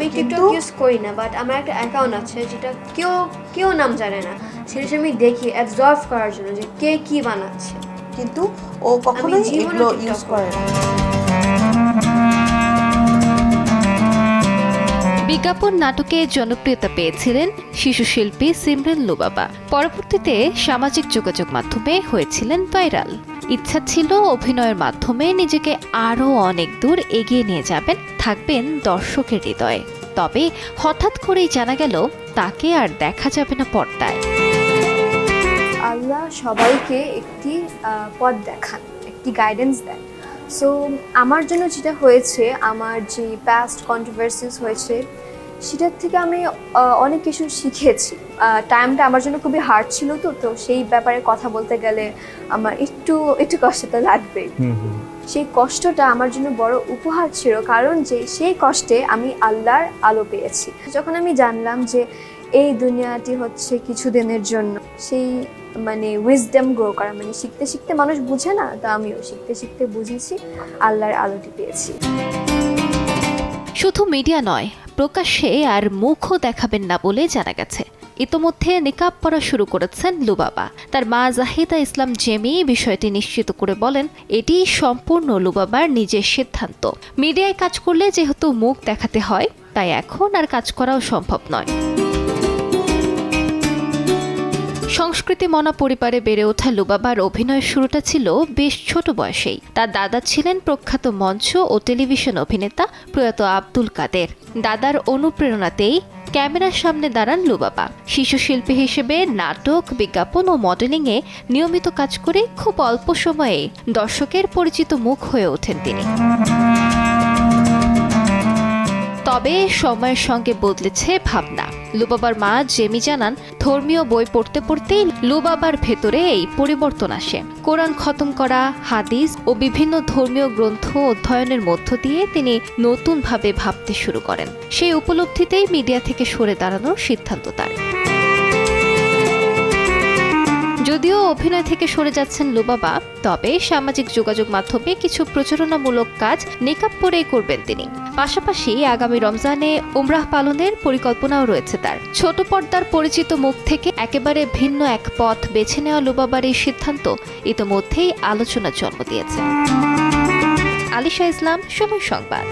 আমি TikTok use করি না, বাট আমার একটা অ্যাকাউন্ট আছে যেটা কেউ নাম জানে না, সেটা আমি দেখি অ্যাবজর্ভ করার জন্য যে কে কি বানাচ্ছে, কিন্তু ও কখনোই এগুলো ইউজ করে না। বিজ্ঞাপন নাটকে জনপ্রিয়তা পেয়েছিলেন শিশু শিল্পী সিমরান লুবাবা। পরবর্তীতে সামাজিক যোগাযোগ মাধ্যমে হয়েছিলেন ভাইরাল। ইচ্ছা ছিল অভিনয়ের মাধ্যমে নিজেকে আরও অনেক দূর এগিয়ে নিয়ে যাবেন, থাকবেন দর্শকের হৃদয়ে। তবে হঠাৎ করেই জানা গেল তাকে আর দেখা যাবে না পর্দায়। আল্লাহ সবাইকে একটি পথ দেখান, একটি গাইডেন্স দেন। সো আমার জন্য যেটা হয়েছে, আমার যে পাস্ট কন্ট্রোভার্সিস হয়েছে সেটার থেকে আমি অনেক কিছু শিখেছি। টাইমটা আমার জন্য খুবই হার্ড ছিল, তো সেই ব্যাপারে কথা বলতে গেলে আমার একটু কষ্ট তো লাগবেই। সেই কষ্টটা আমার জন্য বড় উপহার ছিল, কারণ যে সেই কষ্টে আমি আল্লাহর আলো পেয়েছি। যখন আমি জানলাম যে এই দুনিয়াটি হচ্ছে কিছুদিনের জন্য, সেই উইজডম গ্রো করা, শিখতে শিখতে মানুষ বুঝে না, তো আমিও শিখতে শিখতে বুঝেছি, আল্লাহর আলোটি পেয়েছি। শুধু মিডিয়া নয়, প্রকাশ্যে আর মুখও দেখাবেন না বলে জানা গেছে। ইতোমধ্যে নিকাব পরা শুরু করেছেন লুবাবা। তার মা জাহিদা ইসলাম জেমি বিষয়টি নিশ্চিত করে বলেন, এটি সম্পূর্ণ লুবাবার নিজের সিদ্ধান্ত। মিডিয়ায় কাজ করলে যেহেতু মুখ দেখাতে হয়, তাই এখন আর কাজ করাও সম্ভব নয়। সংস্কৃতি মনা পরিবারে বেড়ে ওঠা লুবাবার অভিনয়ের শুরুটা ছিল বেশ ছোট বয়সেই। তার দাদা ছিলেন প্রখ্যাত মঞ্চ ও টেলিভিশন অভিনেতা প্রয়াত আব্দুল কাদের। দাদার অনুপ্রেরণাতেই ক্যামেরার সামনে দাঁড়ান লুবাবা। শিশু শিল্পী হিসেবে নাটক, বিজ্ঞাপন ও মডেলিংয়ে নিয়মিত কাজ করে খুব অল্প সময়ে দর্শকের পরিচিত মুখ হয়ে ওঠেন তিনি। তবে সময়ের সঙ্গে বদলেছে ভাবনা। লুবাবার মা জেমি জানান, ধর্মীয় বই পড়তে পড়তেই লুবাবার ভেতরে এই পরিবর্তন আসে। কোরআন খতম করা, হাদিস ও বিভিন্ন ধর্মীয় গ্রন্থ অধ্যয়নের মধ্য দিয়ে তিনি নতুনভাবে ভাবতে শুরু করেন। সেই উপলব্ধিতেই মিডিয়া থেকে সরে দাঁড়ানোর সিদ্ধান্ত তার। যদিও অভিনয় থেকে সরে যাচ্ছেন লুবাবা, তবে সামাজিক যোগাযোগ মাধ্যমে কিছু প্রচারণামূলক কাজ নিকাব পরেই করবেন তিনি। পাশাপাশি আগামী রমজানে উমরাহ পালনের পরিকল্পনাও রয়েছে তার। ছোট পর্দার পরিচিত মুখ থেকে একেবারে ভিন্ন এক পথ বেছে নেওয়া লুবাবার এই সিদ্ধান্ত ইতোমধ্যেই আলোচনার জন্ম দিয়েছে। আলিশা ইসলাম, সময় সংবাদ।